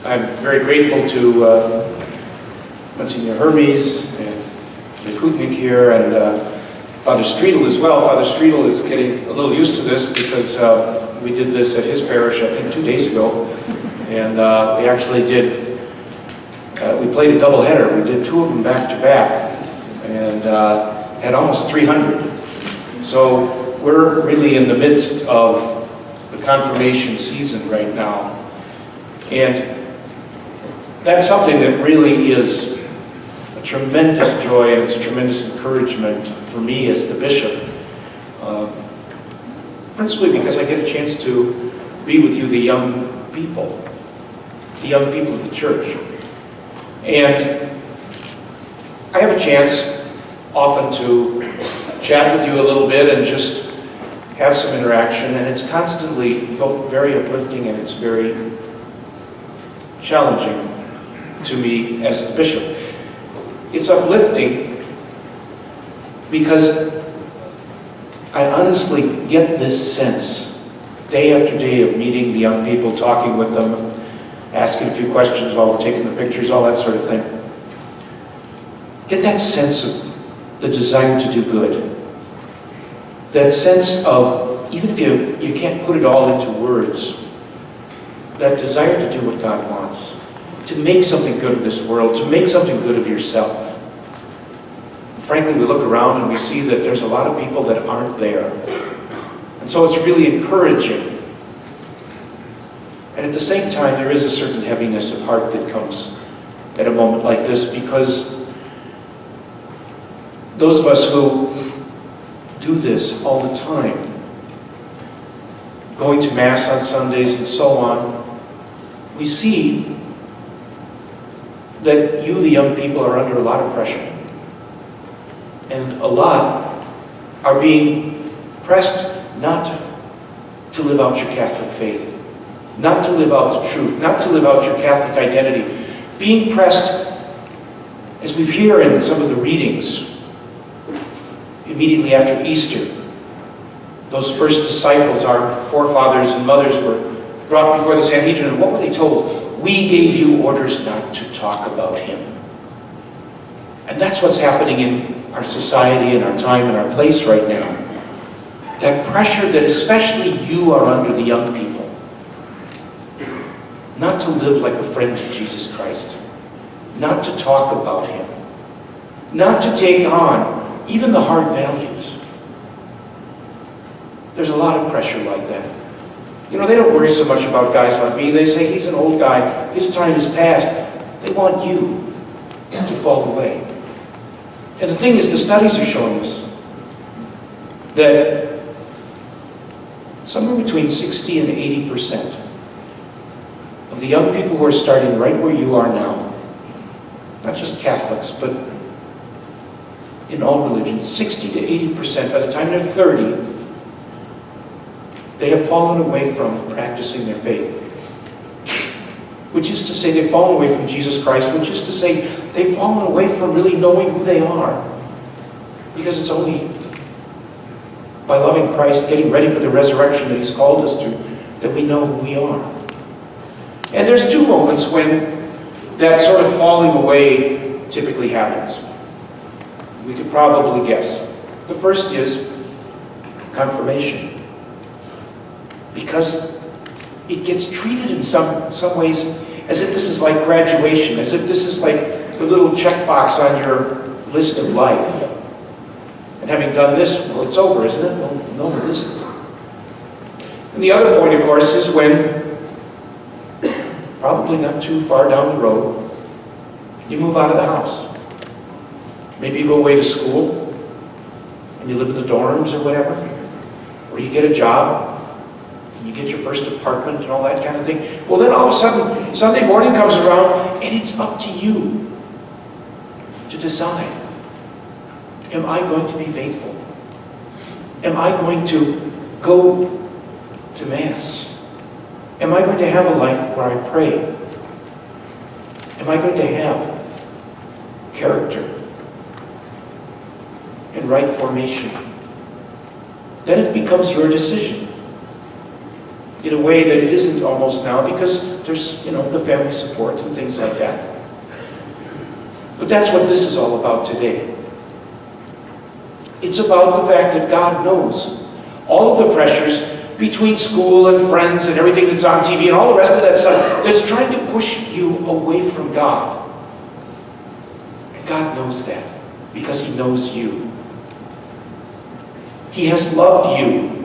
I'm very grateful to Monsignor Hermes and Kutnik here, and Father Streetel as well. Father Streetel is getting a little used to this because we did this at his parish, I think, 2 days ago. And we actually did, we played a double header. We did 2 of them back to back and had almost 300. So we're really in the midst of the confirmation season right now. And that's something that really is a tremendous joy, and it's a tremendous encouragement for me as the bishop. Principally because I get a chance to be with you, the young people of the church. And I have a chance often to chat with you a little bit and just have some interaction, and it's constantly both very uplifting and it's very challenging to me as the bishop. It's uplifting because I honestly get this sense day after day of meeting the young people, talking with them, asking a few questions while we're taking the pictures, all that sort of thing. Get that sense of the desire to do good. That sense of, even if you can't put it all into words, that desire to do what God wants. To make something good of this world, to make something good of yourself. Frankly, we look around and we see that there's a lot of people that aren't there. And so it's really encouraging. And at the same time, there is a certain heaviness of heart that comes at a moment like this, because those of us who do this all the time, going to Mass on Sundays and so on, we see that you, the young people, are under a lot of pressure. And a lot are being pressed not to live out your Catholic faith, not to live out the truth, not to live out your Catholic identity. Being pressed, as we hear in some of the readings, immediately after Easter, those first disciples, our forefathers and mothers, were brought before the Sanhedrin, and what were they told? We gave you orders not to talk about him. And that's what's happening in our society, in our time, in our place right now. That pressure that especially you are under, the young people, not to live like a friend to Jesus Christ, not to talk about him, not to take on even the hard values. There's a lot of pressure like that. You know, they don't worry so much about guys like me. They say, he's an old guy, his time is past. They want you to fall away. And the thing is, the studies are showing us that somewhere between 60 and 80% of the young people who are starting right where you are now, not just Catholics, but in all religions, 60 to 80%, by the time they're 30, they have fallen away from practicing their faith. Which is to say, they've fallen away from Jesus Christ, which is to say, they've fallen away from really knowing who they are. Because it's only by loving Christ, getting ready for the resurrection that he's called us to, that we know who we are. And there's 2 moments when that sort of falling away typically happens. We could probably guess. The first is confirmation. Because it gets treated in some ways as if this is like graduation, as if this is like the little checkbox on your list of life. And having done this, well, it's over, isn't it? Well, no, it isn't. And the other point, of course, is when, probably not too far down the road, you move out of the house. Maybe you go away to school, and you live in the dorms or whatever, or you get a job, you get your first apartment and all that kind of thing. Well, then all of a sudden, Sunday morning comes around, and it's up to you to decide, am I going to be faithful? Am I going to go to Mass? Am I going to have a life where I pray? Am I going to have character and right formation? Then it becomes your decision in a way that it isn't almost now, because there's, the family support and things like that. But that's what this is all about today. It's about the fact that God knows all of the pressures between school and friends and everything that's on TV and all the rest of that stuff that's trying to push you away from God. And God knows that because He knows you. He has loved you.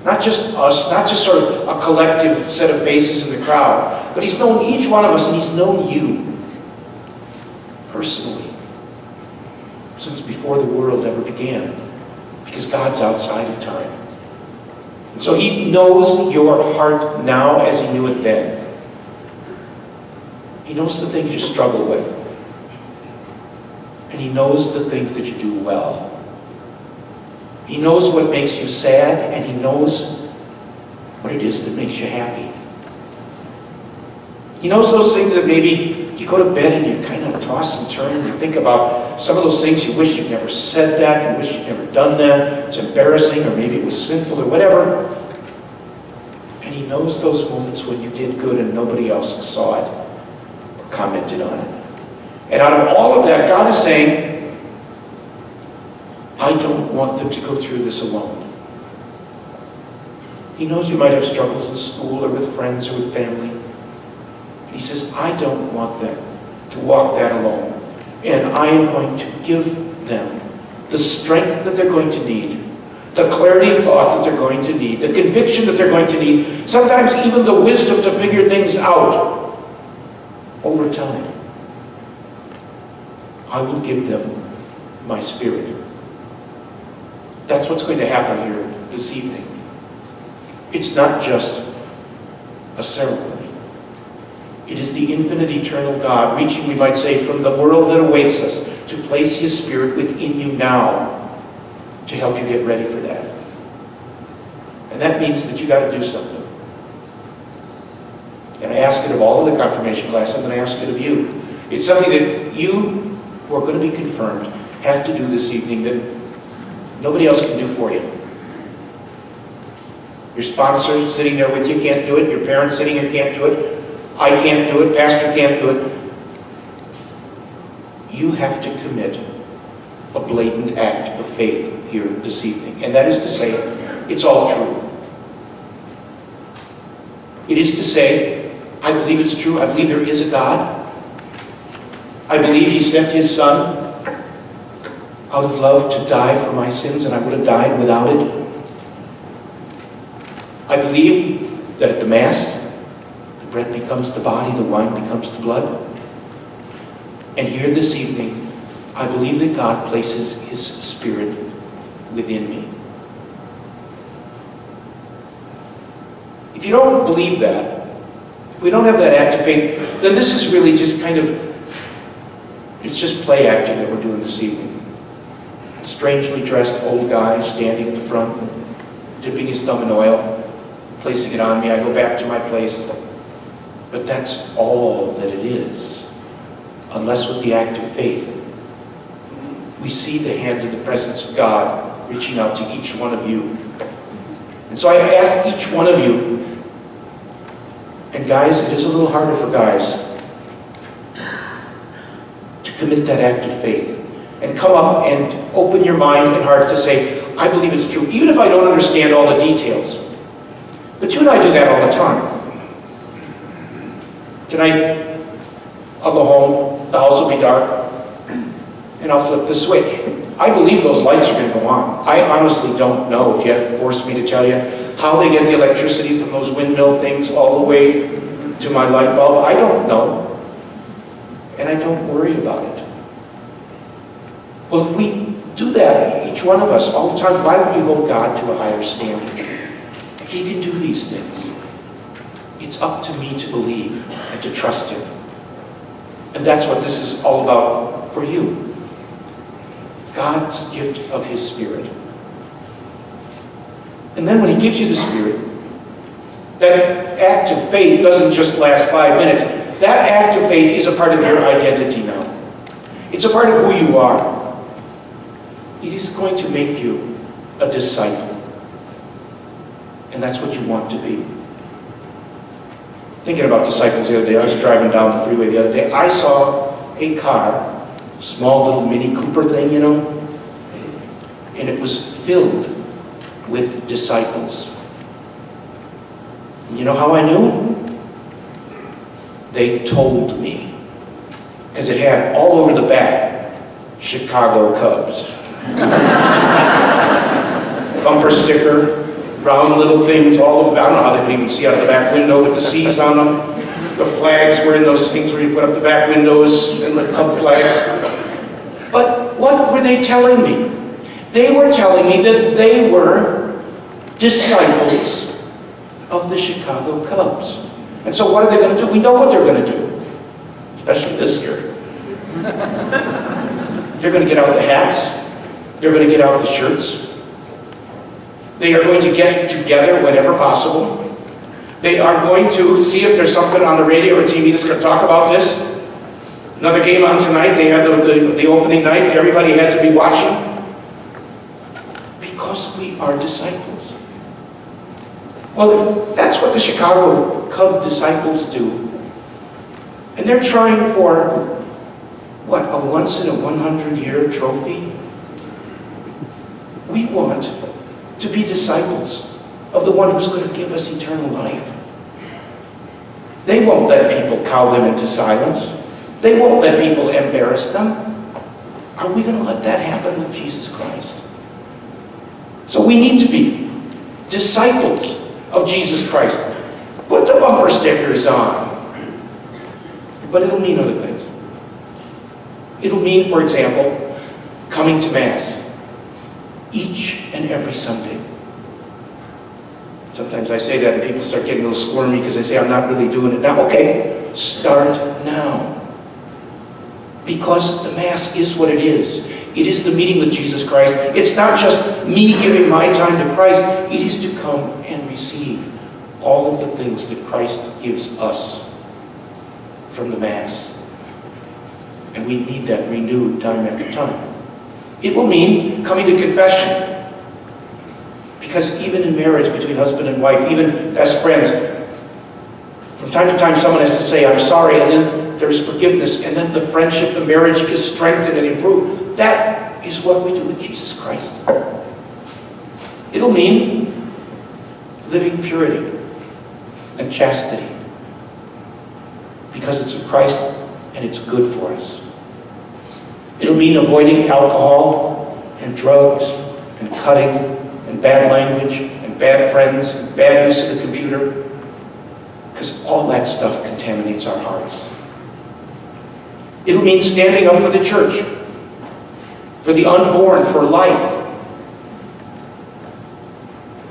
Not just us, not just sort of a collective set of faces in the crowd, but He's known each one of us, and He's known you personally since before the world ever began, because God's outside of time. And so He knows your heart now as He knew it then. He knows the things you struggle with, and He knows the things that you do well. He knows what makes you sad, and He knows what it is that makes you happy. He knows those things that maybe you go to bed and you kind of toss and turn and you think about some of those things you wish you'd never said that, you wish you'd never done that, it's embarrassing, or maybe it was sinful or whatever. And He knows those moments when you did good and nobody else saw it or commented on it. And out of all of that, God is saying, I don't want them to go through this alone. He knows you might have struggles in school or with friends or with family. And He says, I don't want them to walk that alone. And I am going to give them the strength that they're going to need, the clarity of thought that they're going to need, the conviction that they're going to need, sometimes even the wisdom to figure things out over time. I will give them my Spirit. That's what's going to happen here this evening. It's not just a ceremony. It is the infinite, eternal God reaching, we might say, from the world that awaits us to place His Spirit within you now to help you get ready for that. And that means that you got to do something. And I ask it of all of the confirmation class, I'm going to ask it of you. It's something that you who are going to be confirmed have to do this evening that nobody else can do for you. Your sponsor sitting there with you can't do it. Your parents sitting here can't do it. I can't do it. Pastor can't do it. You have to commit a blatant act of faith here this evening. And that is to say, it's all true. It is to say, I believe it's true. I believe there is a God. I believe He sent His Son out of love to die for my sins, and I would have died without it. I believe that at the Mass, the bread becomes the body, the wine becomes the blood. And here this evening, I believe that God places His Spirit within me. If you don't believe that, if we don't have that act of faith, then this is really just kind of, it's just play acting that we're doing this evening. Strangely dressed old guy standing at the front, dipping his thumb in oil, placing it on me. I go back to my place. But that's all that it is. Unless with the act of faith, we see the hand and the presence of God reaching out to each one of you. And so I ask each one of you, and guys, it is a little harder for guys, to commit that act of faith. And come up and open your mind and heart to say, I believe it's true, even if I don't understand all the details. But you and I do that all the time. Tonight, I'll go home, the house will be dark, and I'll flip the switch. I believe those lights are going to go on. I honestly don't know, if you had to force me to tell you, how they get the electricity from those windmill things all the way to my light bulb. I don't know. And I don't worry about it. Well, if we do that, each one of us, all the time, why would we hold God to a higher standard? He can do these things. It's up to me to believe and to trust Him. And that's what this is all about for you. God's gift of His Spirit. And then when He gives you the Spirit, That act of faith doesn't just last 5 minutes. That act of faith is a part of your identity now. It's a part of who you are. It is going to make you a disciple. And that's what you want to be. Thinking about disciples the other day, I was driving down the freeway the other day. I saw a car, small little Mini Cooper thing, you know, and it was filled with disciples. And you know how I knew? They told me. Because it had all over the back, Chicago Cubs. Bumper sticker, round little things all over. I don't know how they could even see out of the back window with the C's on them. The flags were in those things where you put up the back windows and the Cub flags. But what were they telling me? They were telling me that they were disciples of the Chicago Cubs. And so what are they going to do? We know what they're going to do, especially this year. They're going to get out the hats. They're going to get out the shirts. They are going to get together whenever possible. They are going to see if there's something on the radio or TV that's going to talk about this. Another game on tonight. They had the opening night. Everybody had to be watching. Because we are disciples. Well, if that's what the Chicago Cub disciples do, and they're trying for, what, a once-in-a-100-year trophy? We want to be disciples of the one who's going to give us eternal life. They won't let people cow them into silence. They won't let people embarrass them. Are we going to let that happen with Jesus Christ? So we need to be disciples of Jesus Christ. Put the bumper stickers on. But it'll mean other things. It'll mean, for example, coming to Mass each and every Sunday. Sometimes I say that and people start getting a little squirmy because they say, I'm not really doing it now. Okay, start now. Because the Mass is what it is. It is the meeting with Jesus Christ. It's not just me giving my time to Christ. It is to come and receive all of the things that Christ gives us from the Mass. And we need that renewed time after time. It will mean coming to confession. Because even in marriage between husband and wife, even best friends, from time to time someone has to say, I'm sorry, and then there's forgiveness, and then the friendship, the marriage is strengthened and improved. That is what we do with Jesus Christ. It'll mean living purity and chastity because it's of Christ and it's good for us. It'll mean avoiding alcohol and drugs and cutting and bad language and bad friends and bad use of the computer, because all that stuff contaminates our hearts. It'll mean standing up for the church, for the unborn, for life.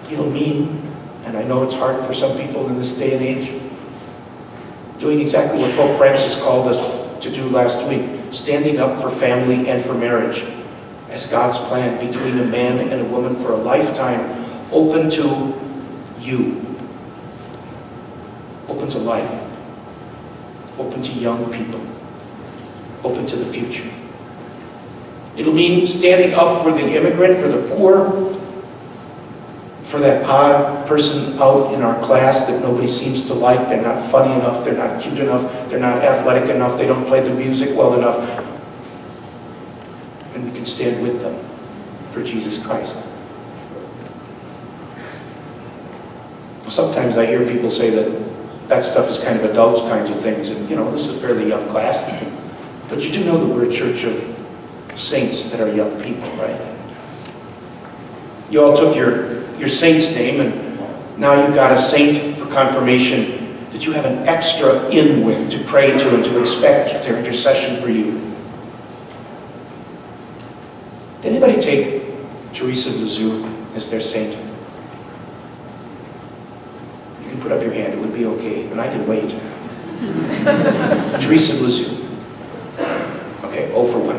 It'll mean, and I know it's hard for some people in this day and age, doing exactly what Pope Francis called us to do last week, standing up for family and for marriage as God's plan between a man and a woman for a lifetime, open to you, open to life, open to young people, open to the future. It'll mean standing up for the immigrant, for the poor, for that odd person out in our class that nobody seems to like. They're not funny enough, they're not cute enough, they're not athletic enough, they don't play the music well enough. And we can stand with them for Jesus Christ. Sometimes I hear people say that stuff is kind of adult kinds of things, and you know, this is a fairly young class. But you do know that we're a church of saints that are young people, right? You all took your saint's name, and now you've got a saint for confirmation that you have an extra in with to pray to and to expect their intercession for you. Did anybody take Teresa of Lisieux as their saint? You can put up your hand, it would be okay, but I can wait. Teresa of Lisieux. Okay, 0 for 1.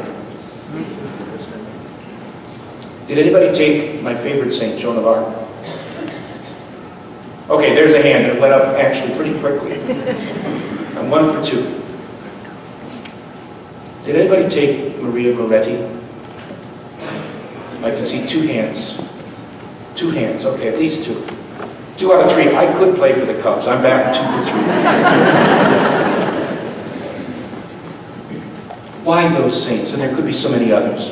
Did anybody take my favorite saint, Joan of Arc? Okay, there's a hand. It went up actually pretty quickly. I'm 1 for 2. Did anybody take Maria Goretti? I can see 2 hands. 2 hands, okay, at least 2. 2 out of 3. I could play for the Cubs. I'm back 2 for 3. Why those saints? And there could be so many others.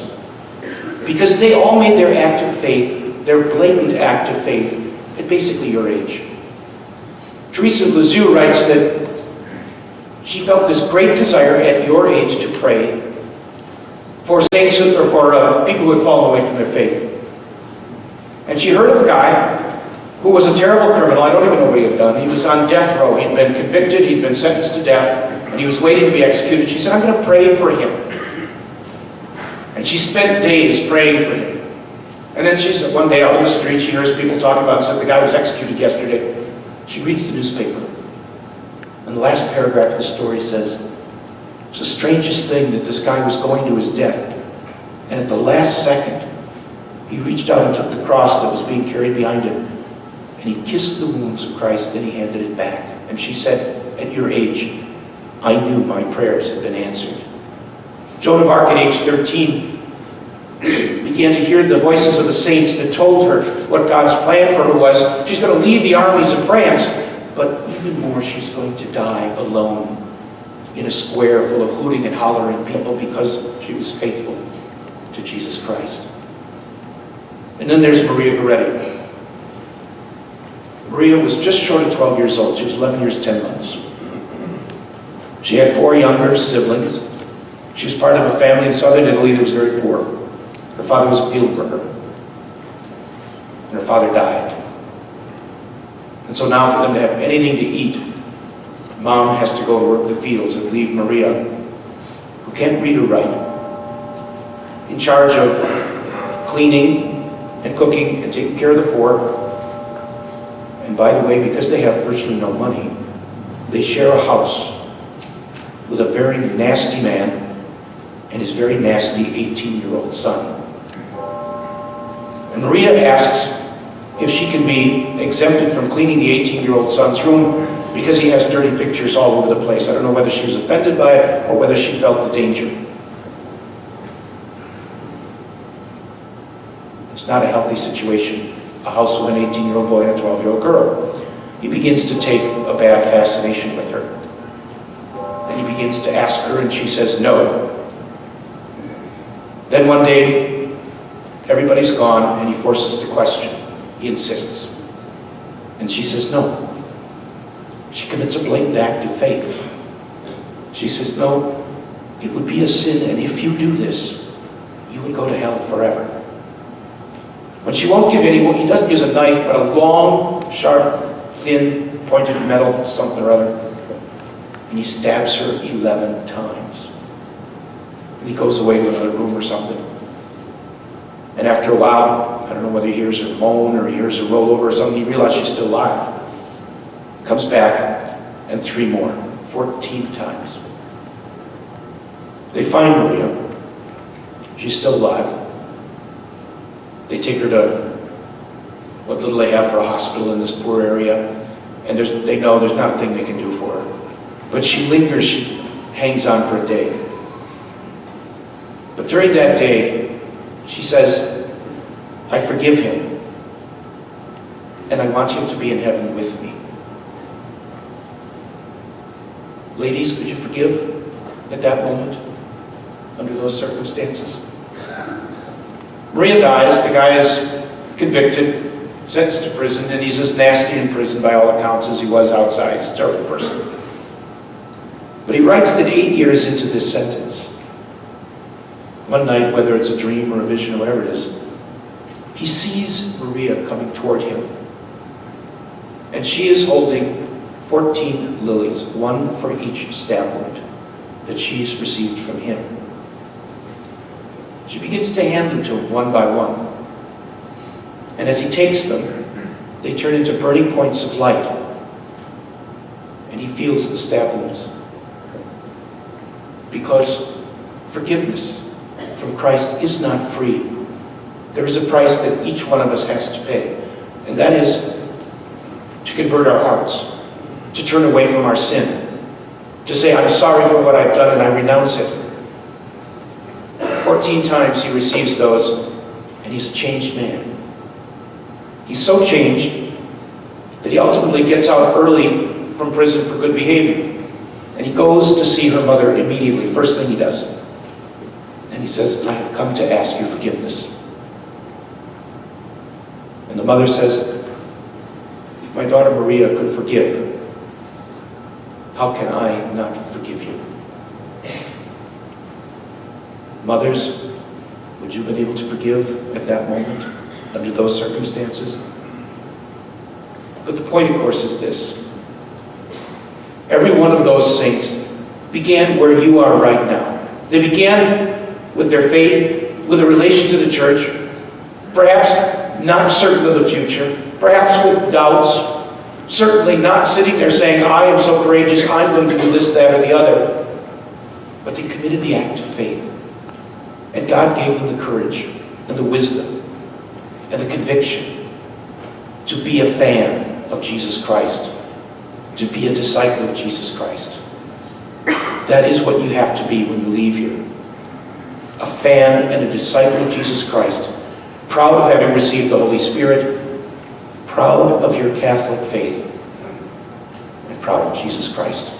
Because they all made their act of faith, their blatant act of faith, at basically your age. Teresa Lisieux writes that she felt this great desire at your age to pray for saints or for people who had fallen away from their faith. And she heard of a guy who was a terrible criminal. I don't even know what he had done. He was on death row. He'd been convicted. He'd been sentenced to death. And he was waiting to be executed. She said, I'm going to pray for him. And she spent days praying for him. And then she said, one day out on the street, she hears people talking about it, said the guy was executed yesterday. She reads the newspaper. And the last paragraph of the story says, it's the strangest thing that this guy was going to his death. And at the last second, he reached out and took the cross that was being carried behind him. And he kissed the wounds of Christ and he handed it back. And she said, at your age, I knew my prayers had been answered. Joan of Arc at age 13 began to hear the voices of the saints that told her what God's plan for her was. She's going to lead the armies of France, but even more, she's going to die alone in a square full of hooting and hollering people because she was faithful to Jesus Christ. And then there's Maria Goretti. Maria was just short of 12 years old. She was 11 years, 10 months. She had 4 younger siblings. She was part of a family in southern Italy that was very poor. Her father was a field worker. And her father died. And so now for them to have anything to eat, Mom has to go work the fields and leave Maria, who can't read or write, in charge of cleaning and cooking and taking care of the 4. And by the way, because they have virtually no money, they share a house with a very nasty man and his very nasty 18-year-old son. And Maria asks if she can be exempted from cleaning the 18-year-old son's room because he has dirty pictures all over the place. I don't know whether she was offended by it or whether she felt the danger. It's not a healthy situation. A house with an 18-year-old boy and a 12-year-old girl. He begins to take a bad fascination with her. And he begins to ask her and she says no. Then one day, everybody's gone and he forces the question. He insists. And she says no. She commits a blatant act of faith. She says, no, it would be a sin, and if you do this, you would go to hell forever. But she won't give any, he doesn't use a knife, but a long, sharp, thin, pointed metal, something or other. And he stabs her 11 times. And he goes away to another room or something. And after a while, I don't know whether he hears her moan or he hears her roll over or something, he realizes she's still alive. Comes back, and 3 more, 14 times. They find Maria. She's still alive. They take her to what little they have for a hospital in this poor area, and they know there's not a thing they can do for her. But she lingers, she hangs on for a day. But during that day, she says, I forgive him, and I want him to be in heaven with me. Ladies, could you forgive at that moment, under those circumstances? Maria dies, the guy is convicted, sentenced to prison, and he's as nasty in prison by all accounts as he was outside. He's a terrible person. But he writes that 8 years into this sentence, one night, whether it's a dream or a vision or whatever it is, he sees Maria coming toward him. And she is holding 14 lilies, 1 for each stab wound that she's received from him. She begins to hand them to him one by one. And as he takes them, they turn into burning points of light. And he feels the stab wounds. Because forgiveness from Christ is not free. There is a price that each one of us has to pay. And that is to convert our hearts, to turn away from our sin, to say, I'm sorry for what I've done and I renounce it. 14 times he receives those, and he's a changed man. He's so changed that he ultimately gets out early from prison for good behavior. And he goes to see her mother immediately, first thing he does. And he says, I have come to ask you forgiveness. And the mother says, if my daughter Maria could forgive, how can I not forgive you? Mothers, would you have been able to forgive at that moment, under those circumstances? But the point, of course, is this. Every one of those saints began where you are right now. They began with their faith, with a relation to the church, perhaps not certain of the future, perhaps with doubts, certainly not sitting there saying, I am so courageous, I'm going to do this, that, or the other. But they committed the act of faith. And God gave them the courage and the wisdom and the conviction to be a fan of Jesus Christ, to be a disciple of Jesus Christ. That is what you have to be when you leave here. A fan and a disciple of Jesus Christ, proud of having received the Holy Spirit, proud of your Catholic faith, and proud of Jesus Christ.